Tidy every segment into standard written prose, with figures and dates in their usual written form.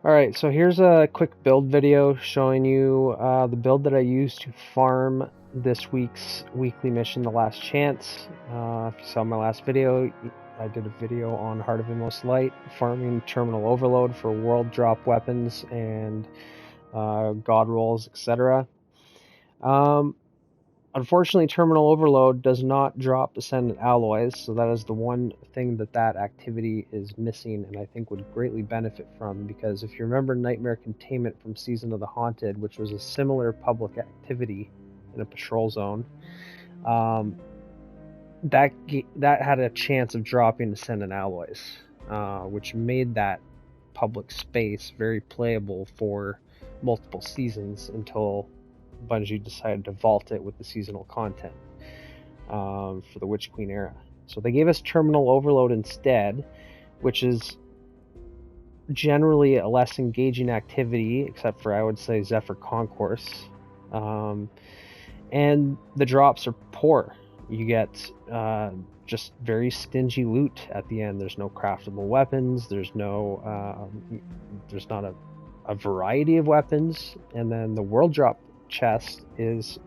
Alright, so here's a quick build video showing you the build that I used to farm this week's weekly mission, The Last Chance. If you saw my last video, I did a video on Heart of Inmost Light, farming Terminal Overload for world drop weapons and god rolls, etc. Unfortunately, Terminal Overload does not drop Ascendant alloys, so that is the one thing that activity is missing, and I think would greatly benefit from, because if you remember Nightmare Containment from Season of the Haunted, which was a similar public activity in a patrol zone, that had a chance of dropping Ascendant alloys, which made that public space very playable for multiple seasons until Bungie decided to vault it with the seasonal content for the Witch Queen era. So they gave us Terminal Overload instead, which is generally a less engaging activity, except for, I would say, Zephyr Concourse. And the drops are poor. You get just very stingy loot at the end. There's no craftable weapons. There's not a variety of weapons. And then the world drop chest is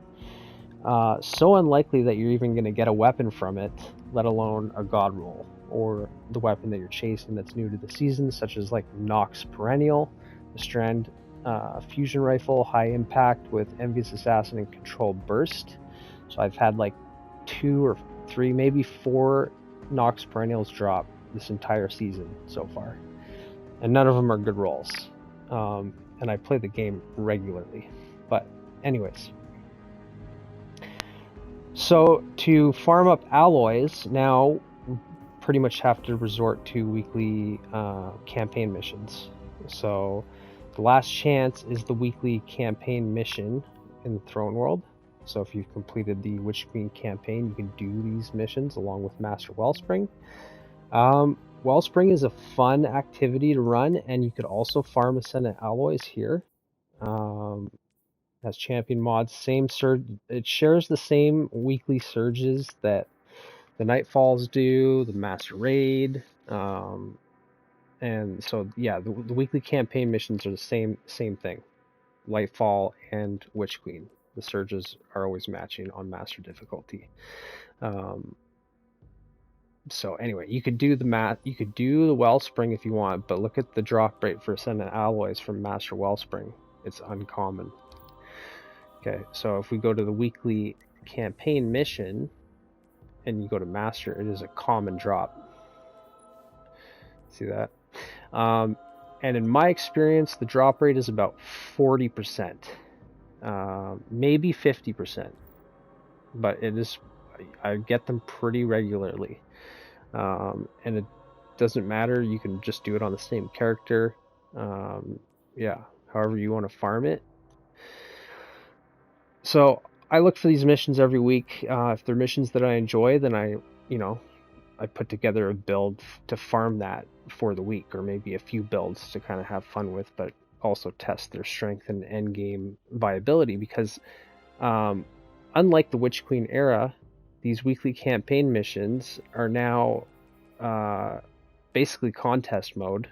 so unlikely that you're even going to get a weapon from it, let alone a god roll or the weapon that you're chasing that's new to the season, such as like Nox Perennial, the Strand fusion rifle, high impact with Envious Assassin and Controlled Burst. So I've had like 2 or 3, maybe 4 Nox Perennials drop this entire season so far, and none of them are good rolls. And I play the game regularly, but anyways, so to farm up alloys, now we pretty much have to resort to weekly campaign missions. So the Last Chance is the weekly campaign mission in the Throne World. So if you've completed the Witch Queen campaign, you can do these missions along with Master Wellspring. Wellspring is a fun activity to run, and you could also farm Ascendant alloys here. Has champion mods, same surge. It shares the same weekly surges that the Nightfalls do, the Master Raid, and so yeah, the weekly campaign missions are the same thing. Lightfall and Witch Queen. The surges are always matching on Master difficulty. So anyway, you could do the Wellspring if you want, but look at the drop rate for Ascendant alloys from Master Wellspring. It's uncommon. Okay, so if we go to the weekly campaign mission and you go to Master, it is a common drop. See that? And in my experience, the drop rate is about 40%, maybe 50%, but it is. I get them pretty regularly, and it doesn't matter. You can just do it on the same character. Yeah, however you want to farm it. So I look for these missions every week. If they're missions that I enjoy, then I put together a build to farm that for the week, or maybe a few builds to kind of have fun with, but also test their strength and endgame viability. Because unlike the Witch Queen era, these weekly campaign missions are now basically contest mode,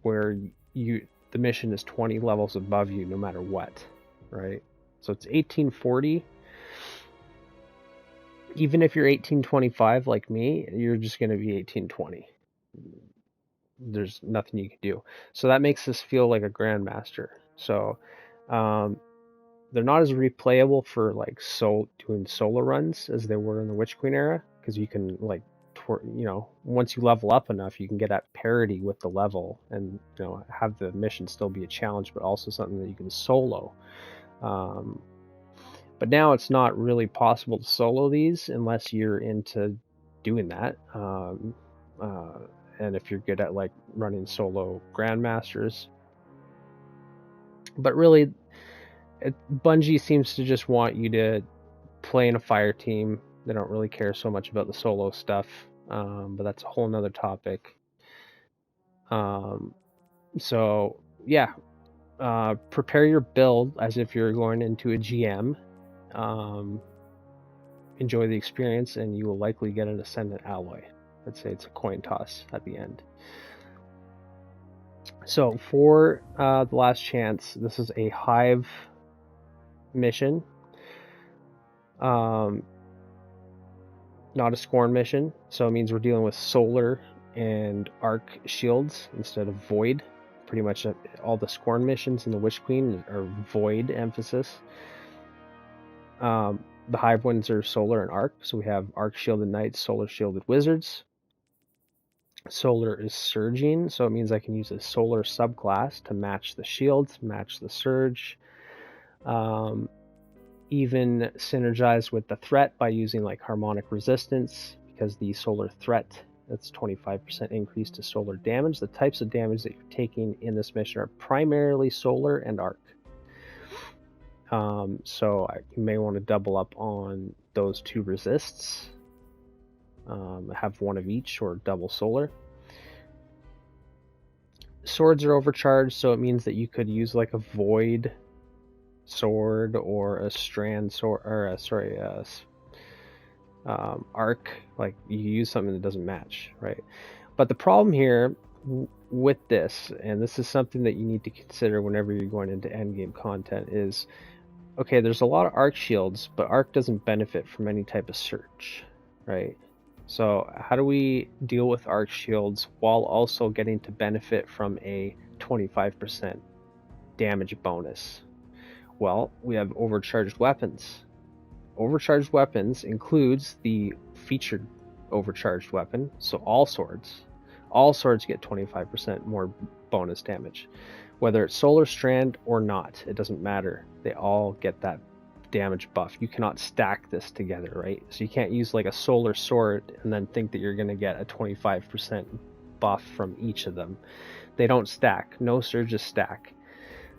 where the mission is 20 levels above you no matter what. Right, so it's 1840. Even if you're 1825 like me, you're just going to be 1820. There's nothing you can do. So that makes this feel like a Grandmaster. So they're not as replayable for like doing solo runs as they were in the Witch Queen era, because you can like once you level up enough, you can get at parity with the level, and have the mission still be a challenge, but also something that you can solo. But now it's not really possible to solo these unless you're into doing that. And if you're good at like running solo Grandmasters. But really, Bungie seems to just want you to play in a fire team. They don't really care so much about the solo stuff. But that's a whole nother topic. So yeah. Prepare your build as if you're going into a GM. Enjoy the experience, and you will likely get an Ascendant alloy. Let's say it's a coin toss at the end. So for the last chance, this is a hive mission, not a scorn mission. So it means we're dealing with solar and arc shields instead of void. Pretty much all the scorn missions in the Witch Queen are void emphasis. The hive ones are solar and arc. So we have arc shielded knights, solar shielded wizards. Solar is surging, so it means I can use a solar subclass to match the shields, match the surge, even synergize with the threat by using like harmonic resistance, because the solar threat, that's 25% increase to solar damage. The types of damage that you're taking in this mission are primarily solar and arc. So you may want to double up on those two resists. Have one of each or double solar. Swords are overcharged, so it means that you could use like a void sword or a strand sword, or arc. Like you use something that doesn't match, right? But the problem here with this, and this is something that you need to consider whenever you're going into endgame content, is okay, there's a lot of arc shields, but arc doesn't benefit from any type of surge, right? So how do we deal with arc shields while also getting to benefit from a 25% damage bonus? Well, we have overcharged weapons. Overcharged weapons includes the featured overcharged weapon, so all swords get 25% more bonus damage. Whether it's solar strand or not, it doesn't matter. They all get that damage buff. You cannot stack this together, right? So you can't use like a solar sword and then think that you're going to get a 25% buff from each of them. They don't stack. No surges stack.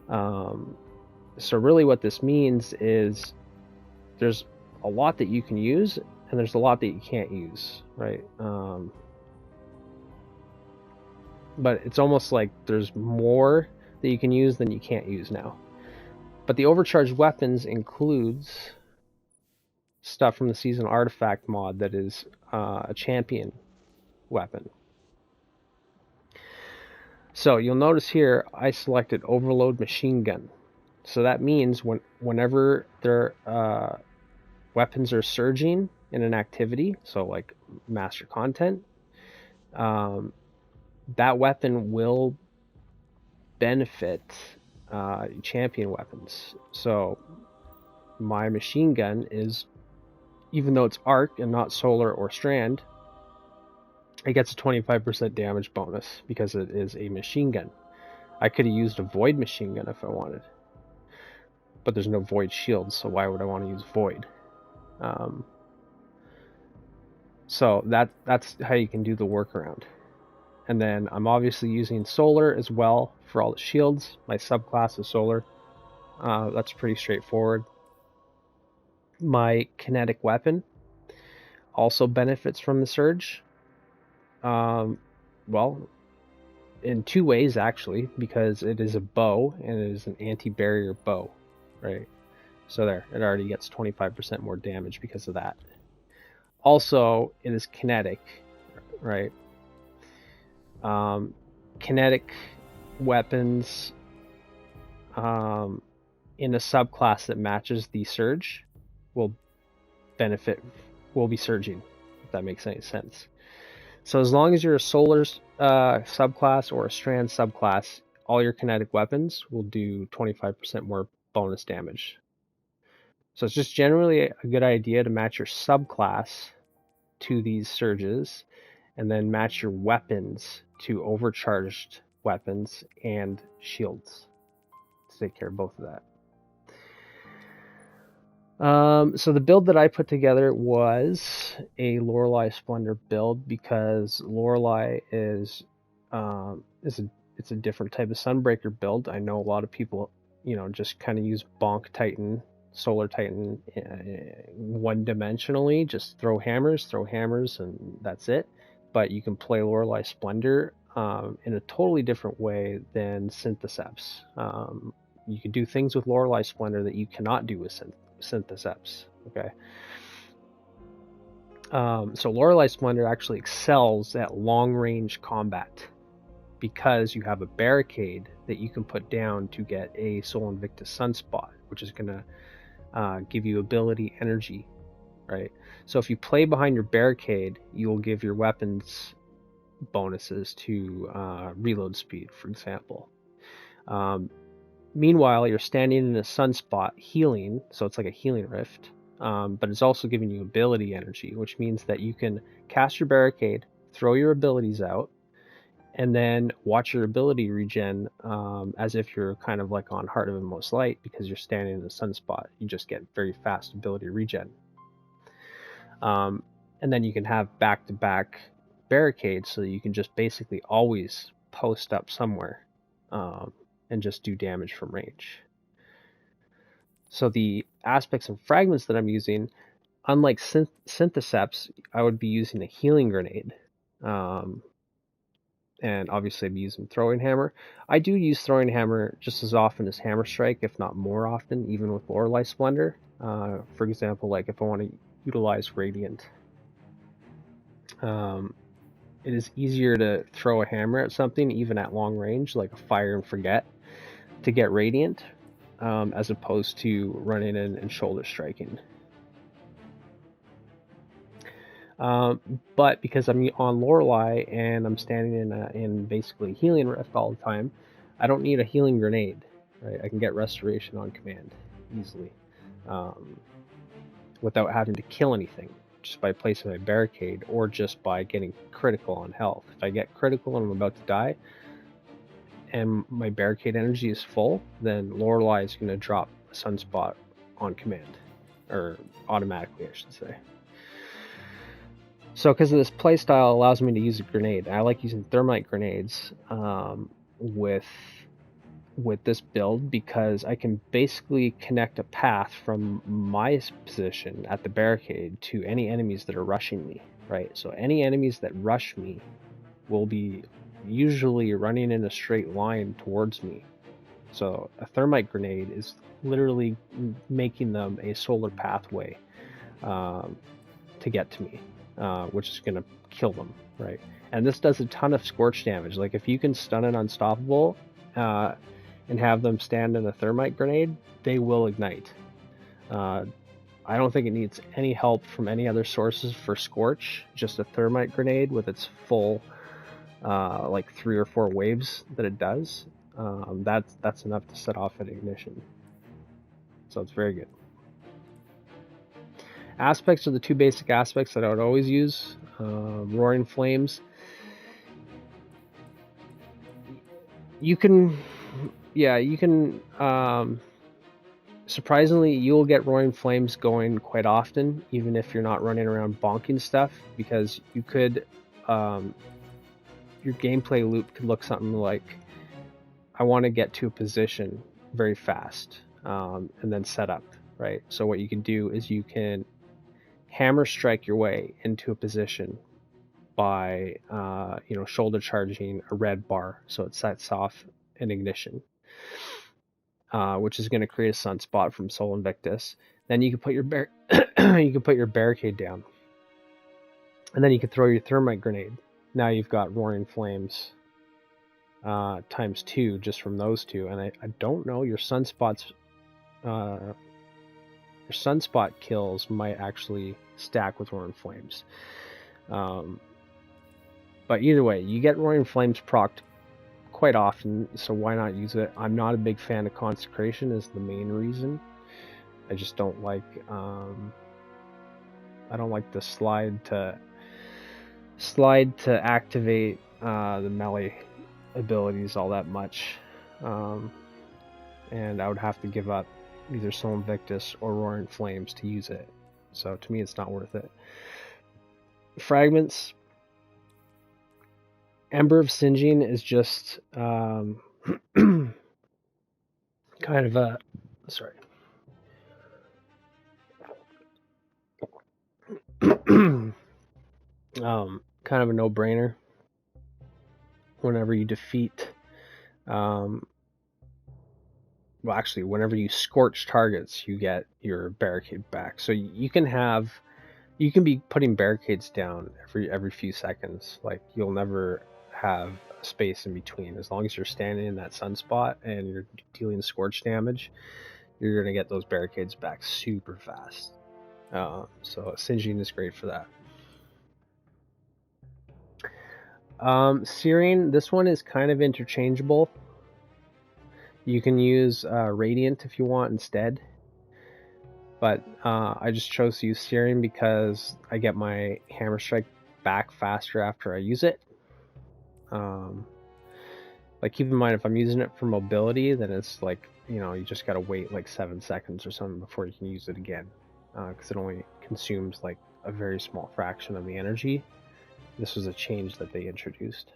So really what this means is there's a lot that you can use and there's a lot that you can't use, right? But it's almost like there's more that you can use than you can't use now. But the overcharged weapons includes stuff from the Season Artifact mod that is a champion weapon. So you'll notice here I selected Overload Machine Gun. So that means whenever their weapons are surging in an activity, so like master content, that weapon will benefit champion weapons. So my machine gun is, even though it's arc and not solar or strand, it gets a 25% damage bonus because it is a machine gun. I could have used a void machine gun if I wanted, but there's no void shields, so why would I want to use void? So that's how you can do the workaround. And then I'm obviously using solar as well for all the shields. My subclass is solar. That's pretty straightforward. My kinetic weapon also benefits from the surge. Well, in two ways actually, because it is a bow and it is an anti-barrier bow, right? So there, it already gets 25% more damage because of that. Also, it is kinetic, right? Kinetic weapons in a subclass that matches the surge will be surging, if that makes any sense. So as long as you're a solar subclass or a strand subclass, all your kinetic weapons will do 25% more bonus damage. So it's just generally a good idea to match your subclass to these surges and then match your weapons to overcharged weapons and shields to take care of both of that. So the build that I put together was a Loreley Splendor build because Loreley is it's a different type of Sunbreaker build. I know a lot of people, just kind of use Bonk Titan, Solar Titan one-dimensionally, just throw hammers, and that's it. But you can play Loreley Splendor in a totally different way than Syntheseps. You can do things with Loreley Splendor that you cannot do with Syntheseps. Okay. So Loreley Splendor actually excels at long-range combat. because you have a barricade that you can put down to get a Sol Invictus Sunspot, which is going to give you ability energy, right? So if you play behind your barricade, you will give your weapons bonuses to reload speed, for example. Meanwhile, you're standing in a sunspot healing, so it's like a healing rift, but it's also giving you ability energy, which means that you can cast your barricade, throw your abilities out, and then watch your ability regen as if you're kind of like on Heart of Inmost Light, because you're standing in a sunspot. You just get very fast ability regen. And then you can have back-to-back barricades, so that you can just basically always post up somewhere and just do damage from range. So the aspects and fragments that I'm using, unlike Syntheseps, I would be using a healing grenade. And obviously I'd be using Throwing Hammer. I do use Throwing Hammer just as often as Hammer Strike, if not more often, even with Loreley Splendor. For example, like if I want to utilize Radiant. It is easier to throw a hammer at something, even at long range, like a Fire and Forget, to get Radiant, as opposed to running in and shoulder striking. But because I'm on Loreley and I'm standing in basically healing rift all the time, I don't need a healing grenade. Right? I can get restoration on command easily, without having to kill anything, just by placing my barricade or just by getting critical on health. If I get critical and I'm about to die, and my barricade energy is full, then Loreley is going to drop a sunspot on command, or automatically, I should say. So because of this playstyle, allows me to use a grenade. I like using thermite grenades with this build, because I can basically connect a path from my position at the barricade to any enemies that are rushing me, right? So any enemies that rush me will be usually running in a straight line towards me. So a thermite grenade is literally making them a solar pathway to get to me. Which is going to kill them, right? And this does a ton of scorch damage. Like if you can stun an unstoppable and have them stand in a thermite grenade, they will ignite. I don't think it needs any help from any other sources for scorch. Just a thermite grenade with its full like 3 or 4 waves that it does. That's enough to set off an ignition. So it's very good. Aspects are the 2 basic aspects that I would always use. Roaring Flames. You can surprisingly, you'll get Roaring Flames going quite often, even if you're not running around bonking stuff, because you could, your gameplay loop could look something like, I want to get to a position very fast, and then set up, right? So what you can do is you can hammer strike your way into a position by shoulder charging a red bar, so it sets off an ignition, which is going to create a sunspot from Sol Invictus. Then you can put your barricade down, and then you can throw your thermite grenade. Now you've got Roaring Flames times 2 just from those 2, and I don't know, your sunspot kills might actually stack with Roaring Flames. But either way, you get Roaring Flames procced quite often, so why not use it? I'm not a big fan of Consecration, is the main reason. I just don't like I don't like the slide to activate the melee abilities all that much, and I would have to give up either Sol Invictus or Roaring Flames to use it. So to me, it's not worth it. Fragments. Ember of Singeing is just kind of a kind of a no-brainer. Whenever you defeat whenever you scorch targets, you get your barricade back. So you can be putting barricades down every few seconds. Like you'll never have a space in between. As long as you're standing in that sunspot and you're dealing scorch damage, you're going to get those barricades back super fast. So singeing is great for that. Searing, this one is kind of interchangeable. You can use Radiant if you want instead. But I just chose to use Searing because I get my Hammer Strike back faster after I use it. Like, keep in mind, if I'm using it for mobility, then it's like, you know, you just gotta wait like 7 seconds or something before you can use it again, because it only consumes like a very small fraction of the energy. This was a change that they introduced.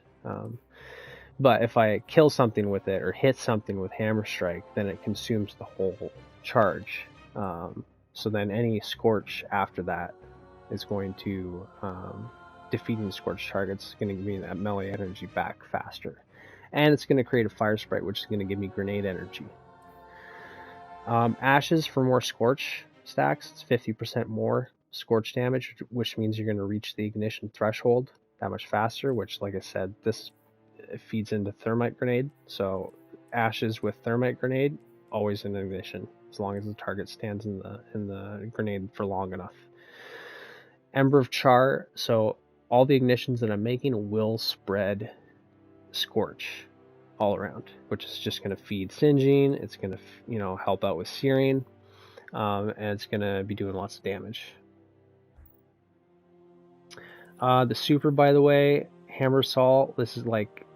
But if I kill something with it or hit something with Hammer Strike, then it consumes the whole charge. So then any Scorch after that is going to, defeating Scorch targets is going to give me that melee energy back faster. And it's going to create a Fire Sprite, which is going to give me grenade energy. Ashes for more Scorch stacks. It's 50% more Scorch damage, which means you're going to reach the ignition threshold that much faster, which, like I said, this feeds into Thermite Grenade. So Ashes with Thermite Grenade, always in ignition, as long as the target stands in the grenade for long enough. Ember of Char, so all the ignitions that I'm making will spread Scorch all around, which is just going to feed singeing. It's going to, you know, help out with searing, and it's going to be doing lots of damage. The super, by the way, Hammer Assault, this is like,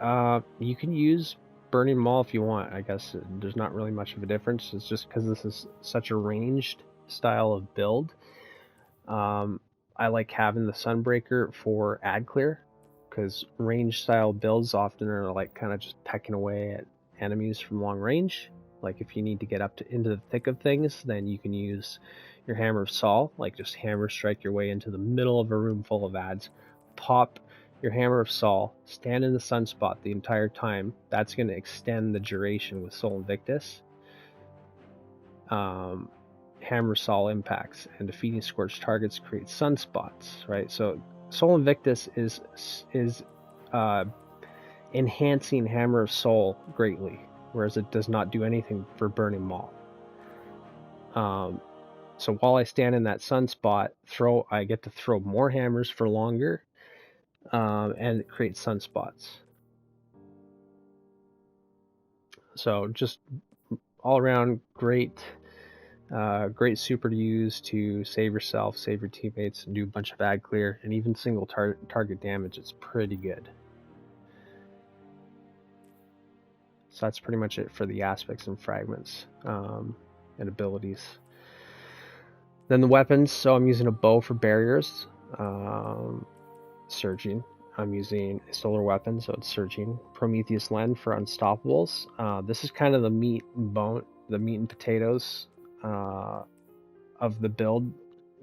you can use Burning Maul if you want. I guess there's not really much of a difference. It's just because this is such a ranged style of build. I like having the Sunbreaker for ad clear, because range style builds often are like kind of just pecking away at enemies from long range. Like if you need to get up into the thick of things, then you can use your Hammer of Sol, like just hammer strike your way into the middle of a room full of ads, pop your Hammer of Sol, stand in the sunspot the entire time. That's going to extend the duration with Sol Invictus. Hammer Sol impacts and defeating Scorched targets creates sunspots, right? So Sol Invictus is enhancing Hammer of Sol greatly, whereas it does not do anything for Burning Maul. So while I stand in that sunspot, I get to throw more hammers for longer, and it creates sunspots. So just all around great super to use to save yourself, save your teammates, and do a bunch of ad clear, and even single target damage. It's pretty good. So that's pretty much it for the aspects and fragments, and abilities. Then the weapons. So I'm using a bow for barriers, surging. I'm using a solar weapon, so it's surging. Prometheus Lens for unstoppables. This is kind of the meat and potatoes of the build,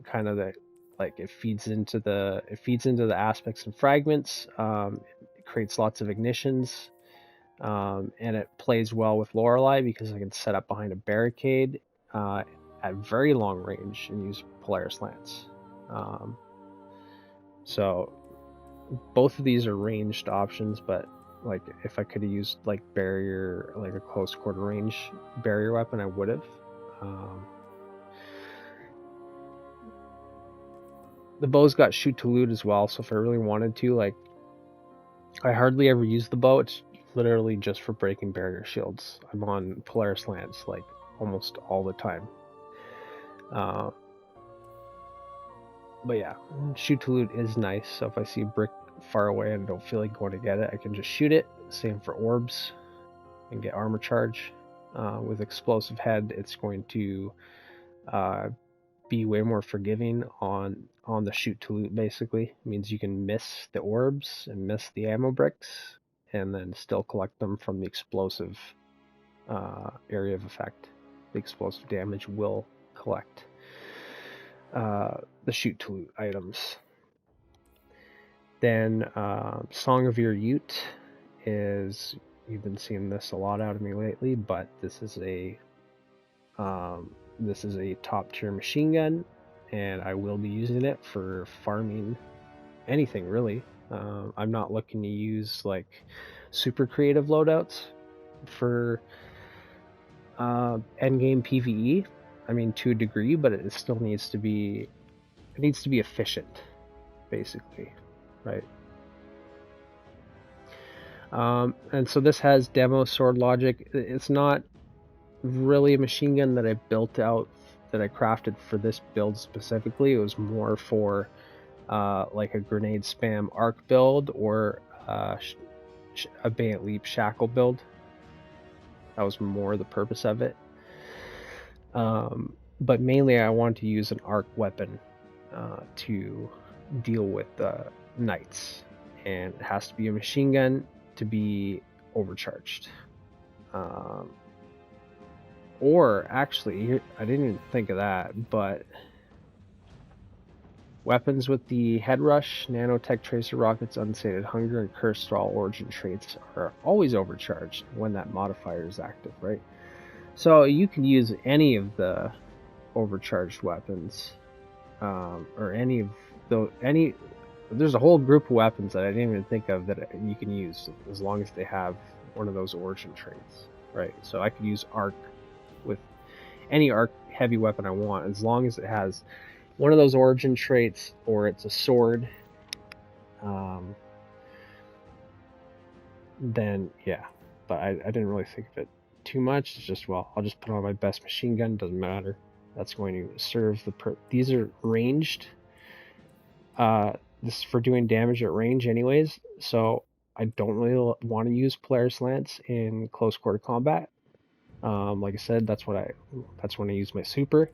kind of the, like, it feeds into the aspects and fragments. It creates lots of ignitions, and it plays well with Loreley because I can set up behind a barricade at very long range and use Polaris Lance. So both of these are ranged options, but like if I could have used like barrier, like a close quarter range barrier weapon, I would have. The bow's got shoot to loot as well, so if I really wanted to, like, I hardly ever use the bow. It's literally just for breaking barrier shields. I'm on Polaris Lance like almost all the time. But yeah, shoot to loot is nice. So if I see a brick far away and don't feel like going to get it, I can just shoot it. Same for orbs and get armor charge. With explosive head, it's going to be way more forgiving on the shoot to loot. Basically, it means you can miss the orbs and miss the ammo bricks, and then still collect them from the explosive area of effect. The explosive damage will collect the shoot to loot items. Then Song of Your Ute is, you've been seeing this a lot out of me lately, but this is a top tier machine gun, and I will be using it for farming anything really. I'm not looking to use like super creative loadouts for endgame PvE. I mean, to a degree, but it still needs to be efficient, basically, right? And so this has demo sword logic. It's not really a machine gun that I built out, that I crafted for this build specifically. It was more for like a grenade spam arc build or a Bayant Leap shackle build. That was more the purpose of it. But mainly I want to use an arc weapon to deal with knights, and it has to be a machine gun to be overcharged. Or actually, I didn't even think of that, but weapons with the head rush, nanotech tracer rockets, unsated hunger, and cursed thrall origin traits are always overcharged when that modifier is active, right? So you can use any of the overcharged weapons, or any of the there's a whole group of weapons that I didn't even think of that you can use as long as they have one of those origin traits, right? So I could use arc with any arc heavy weapon I want as long as it has one of those origin traits or it's a sword. Then yeah, but I didn't really think of it too much. It's just, well, I'll just put on my best machine gun, doesn't matter. That's going to serve the these are ranged. This is for doing damage at range anyways, so I don't really want to use Polaris Lance in close quarter combat. Like I said, that's when I use my super.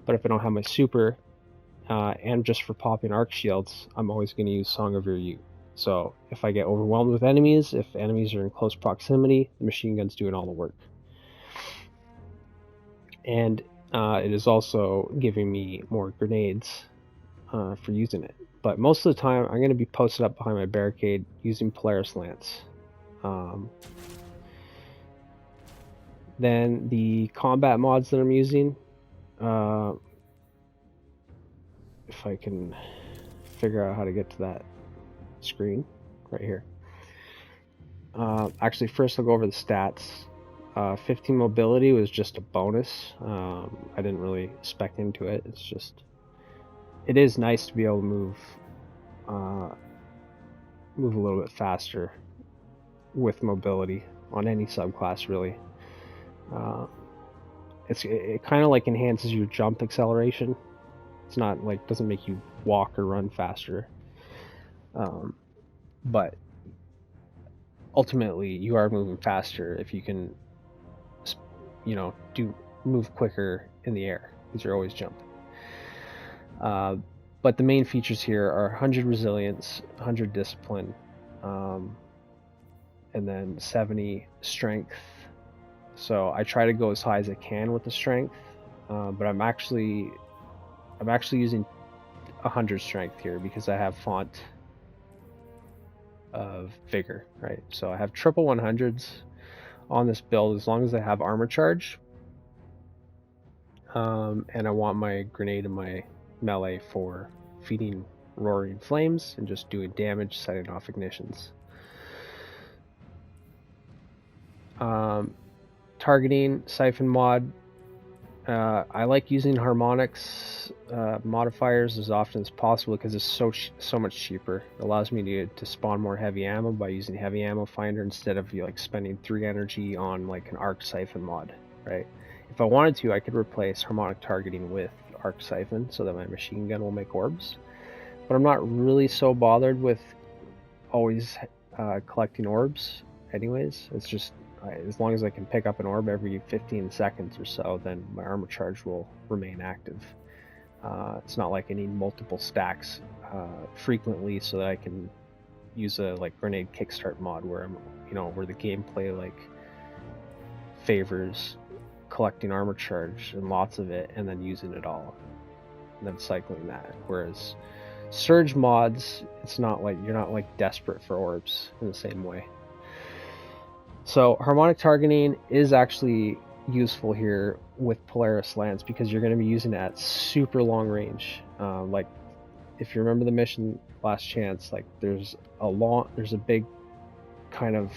But if I don't have my super, and just for popping arc shields, I'm always going to use Song of Your Youth. So if I get overwhelmed with enemies, if enemies are in close proximity, the machine gun's doing all the work. And it is also giving me more grenades for using it. But most of the time, I'm going to be posted up behind my barricade using Polaris Lance. Then the combat mods that I'm using, if I can figure out how to get to that screen right here. Actually, first I'll go over the stats. 15 mobility was just a bonus. I didn't really spec into it. It's just, it is nice to be able to move a little bit faster with mobility on any subclass, really. It kind of like enhances your jump acceleration. It's not like, doesn't make you walk or run faster, but ultimately you are moving faster if you can, move quicker in the air, because you're always jumping. But the main features here are 100 resilience, 100 discipline, and then 70 strength. So I try to go as high as I can with the strength, but I'm actually using 100 strength here because I have font of vigor, right? So I have triple 100s on this build as long as I have armor charge, and I want my grenade and my melee for feeding roaring flames and just doing damage, setting off ignitions. Targeting siphon mod, I like using harmonics modifiers as often as possible because it's so much cheaper. It allows me to spawn more heavy ammo by using heavy ammo finder instead of spending 3 energy on like an arc siphon mod, right? If I wanted to, I could replace harmonic targeting with arc siphon so that my machine gun will make orbs, but I'm not really so bothered with always collecting orbs anyways. It's just, as long as I can pick up an orb every 15 seconds or so, then my armor charge will remain active. It's not like I need multiple stacks frequently so that I can use a grenade kickstart mod where where the gameplay favors collecting armor charge and lots of it and then using it all and then cycling that. Whereas surge mods, it's not like you're not desperate for orbs in the same way. So harmonic targeting is actually useful here with Polaris Lance because you're going to be using it at super long range. if you remember the mission Last Chance, like there's a big kind of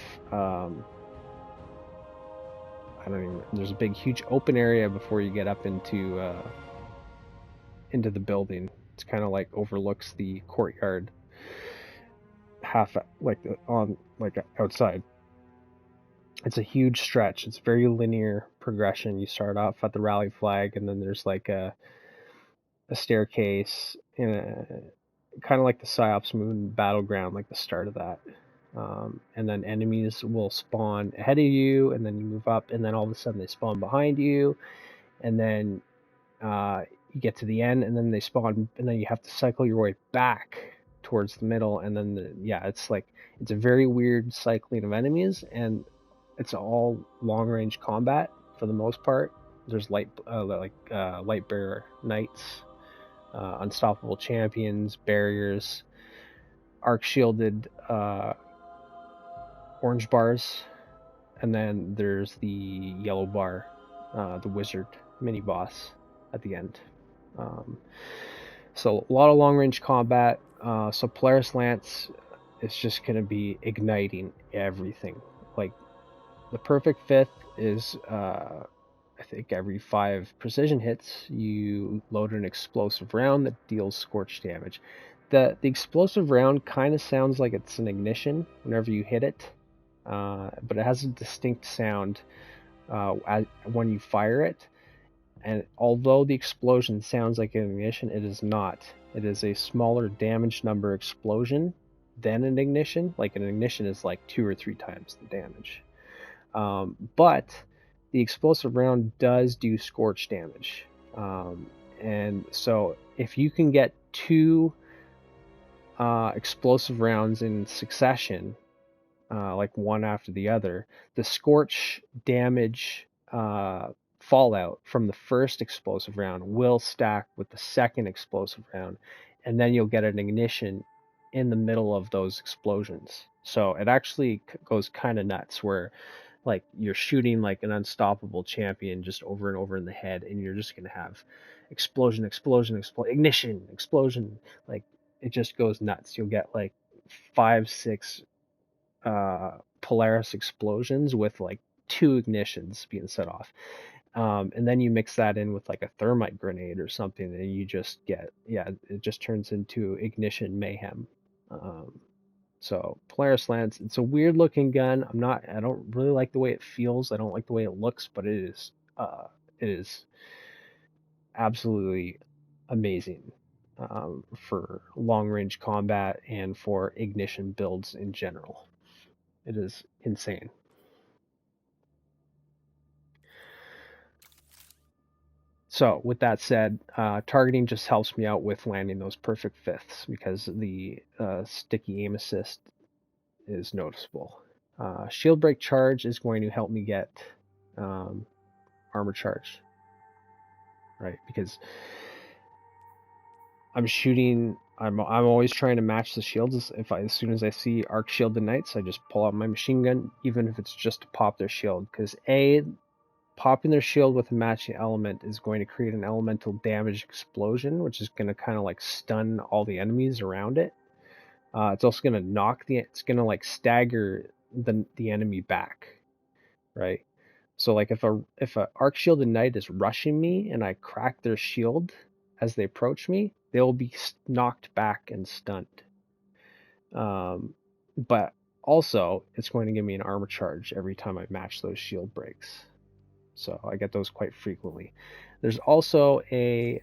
there's a big huge open area before you get up into the building. It's kind of like overlooks the courtyard, outside. It's a huge stretch. It's very linear progression. You start off at the rally flag, and then there's like a staircase, and kind of like the Psyops Moon battleground, like the start of that. And then enemies will spawn ahead of you, and then you move up, and then all of a sudden they spawn behind you, and then you get to the end, and then they spawn, and then you have to cycle your way back towards the middle, and then it's a very weird cycling of enemies, and it's all long range combat for the most part. There's light bearer knights, unstoppable champions, barriers, arc shielded orange bars, and then there's the yellow bar, the wizard mini boss at the end. So a lot of long range combat. So Polaris Lance is just going to be igniting everything. Like the perfect fifth is I think every 5 precision hits you load an explosive round that deals scorch damage. The explosive round kind of sounds like it's an ignition whenever you hit it, but it has a distinct sound when you fire it. And although the explosion sounds like an ignition, it is not. It is a smaller damage number explosion than an ignition. Like an ignition is like 2 or 3 times the damage. But the explosive round does do scorch damage. And so if you can get 2 explosive rounds in succession, like one after the other, the scorch damage fallout from the first explosive round will stack with the second explosive round, and then you'll get an ignition in the middle of those explosions. So it actually goes kind of nuts, where like you're shooting like an unstoppable champion just over and over in the head, and you're just going to have explosion, ignition, explosion. Like it just goes nuts. You'll get like 5, 6 Polaris explosions with like 2 ignitions being set off. And then you mix that in with like a thermite grenade or something, and you just get, it just turns into ignition mayhem. So Polaris Lance, it's a weird looking gun. I don't really like the way it feels. I don't like the way it looks, but it is absolutely amazing for long range combat and for ignition builds in general. It is insane. So with that said, targeting just helps me out with landing those perfect fifths, because the sticky aim assist is noticeable. Shield break charge is going to help me get armor charge, right? Because I'm always trying to match the shields. As soon as I see arc shielded knights, I just pull out my machine gun, even if it's just to pop their shield, because popping their shield with a matching element is going to create an elemental damage explosion, which is going to kind of like stun all the enemies around it. It's also going to it's going to like stagger the enemy back, right? So like if a arc shielded knight is rushing me and I crack their shield as they approach me, they will be knocked back and stunned. But also it's going to give me an armor charge every time I match those shield breaks. So I get those quite frequently. There's also a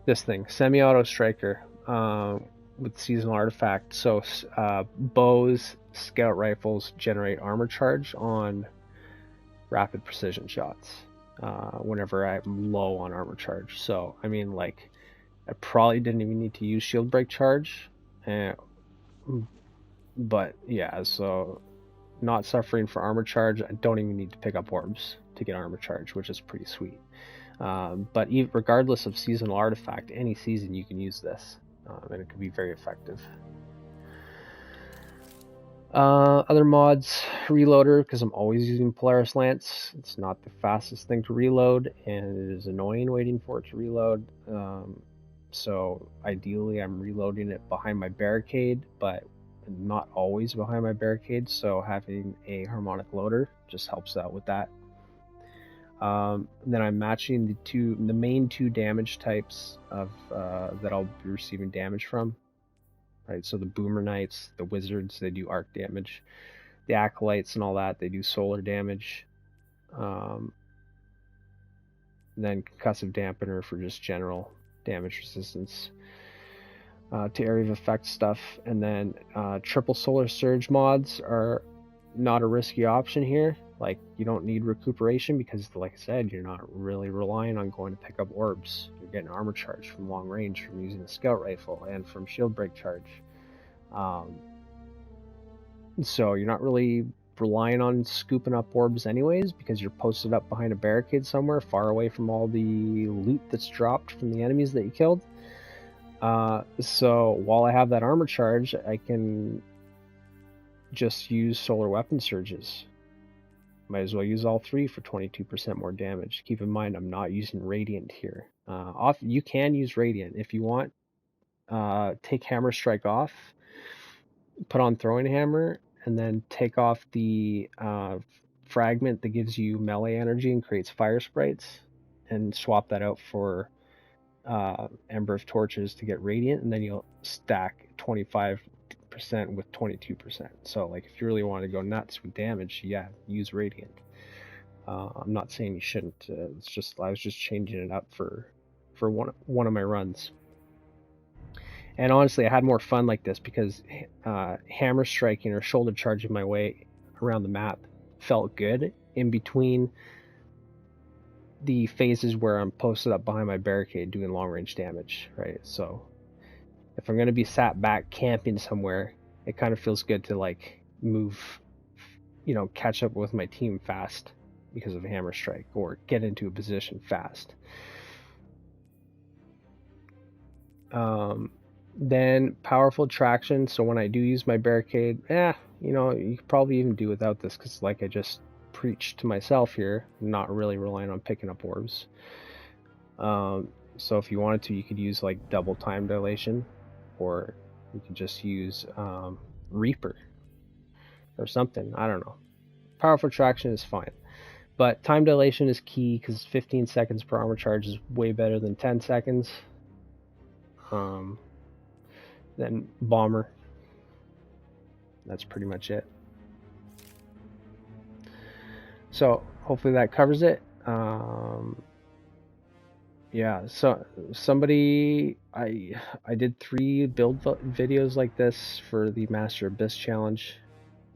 this thing, semi-auto striker with seasonal artifact. So bows, scout rifles generate armor charge on rapid precision shots whenever I'm low on armor charge. So I mean, like, I probably didn't even need to use shield break charge. But yeah, so not suffering for armor charge. I don't even need to pick up orbs to get armor charge, which is pretty sweet. But regardless of seasonal artifact, any season you can use this, and it can be very effective. Other mods, reloader, because I'm always using Polaris Lance. It's not the fastest thing to reload, and it is annoying waiting for it to reload. So ideally I'm reloading it behind my barricade, but not always behind my barricade, so having a harmonic loader just helps out with that. Then I'm matching the main two damage types of that I'll be receiving damage from. Right, so the Boomer Knights, the Wizards, they do arc damage. The Acolytes and all that, they do solar damage. Then Concussive Dampener for just general damage resistance to area of effect stuff. And then triple Solar Surge mods are not a risky option here. Like, you don't need recuperation because, like I said, you're not really relying on going to pick up orbs. You're getting armor charge from long range from using a scout rifle and from shield break charge. So you're not really relying on scooping up orbs anyways, because you're posted up behind a barricade somewhere far away from all the loot that's dropped from the enemies that you killed. So while I have that armor charge, I can just use solar weapon surges. Might as well use all three for 22% more damage. Keep in mind, I'm not using Radiant here. You can use Radiant if you want. Take Hammer Strike off, put on Throwing Hammer, and then take off the fragment that gives you melee energy and creates fire sprites, and swap that out for Ember of Torches to get Radiant, and then you'll stack 25% with 22%. So like if you really want to go nuts with damage, yeah, use Radiant. I'm not saying you shouldn't. It's just I was just changing it up for one of my runs. And honestly, I had more fun like this because hammer striking or shoulder charging my way around the map felt good in between the phases where I'm posted up behind my barricade doing long range damage, right? So if I'm going to be sat back camping somewhere, it kind of feels good to like move, catch up with my team fast because of a hammer strike, or get into a position fast. Then powerful traction. So when I do use my barricade, you could probably even do without this, because like I just preached to myself here, I'm not really relying on picking up orbs. So if you wanted to, you could use like double time dilation, or you could just use Reaper or something. I don't know. Powerful traction is fine, but time dilation is key because 15 seconds per armor charge is way better than 10 seconds. Then bomber. That's pretty much it. So hopefully that covers it. Yeah, so somebody, I did 3 build videos like this for the Master Abyss challenge,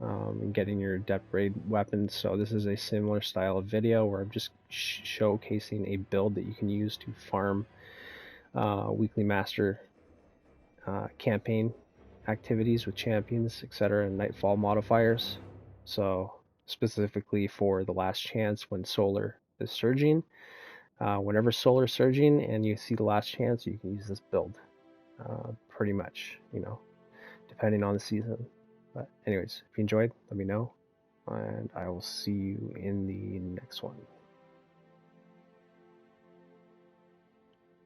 and getting your depth raid weapons. So this is a similar style of video where I'm just showcasing a build that you can use to farm weekly master campaign activities with champions, etc., and nightfall modifiers. So specifically for the last chance when solar is surging. Whenever solar is surging and you see the last chance, you can use this build. Pretty much, depending on the season. But anyways, if you enjoyed, let me know, and I will see you in the next one.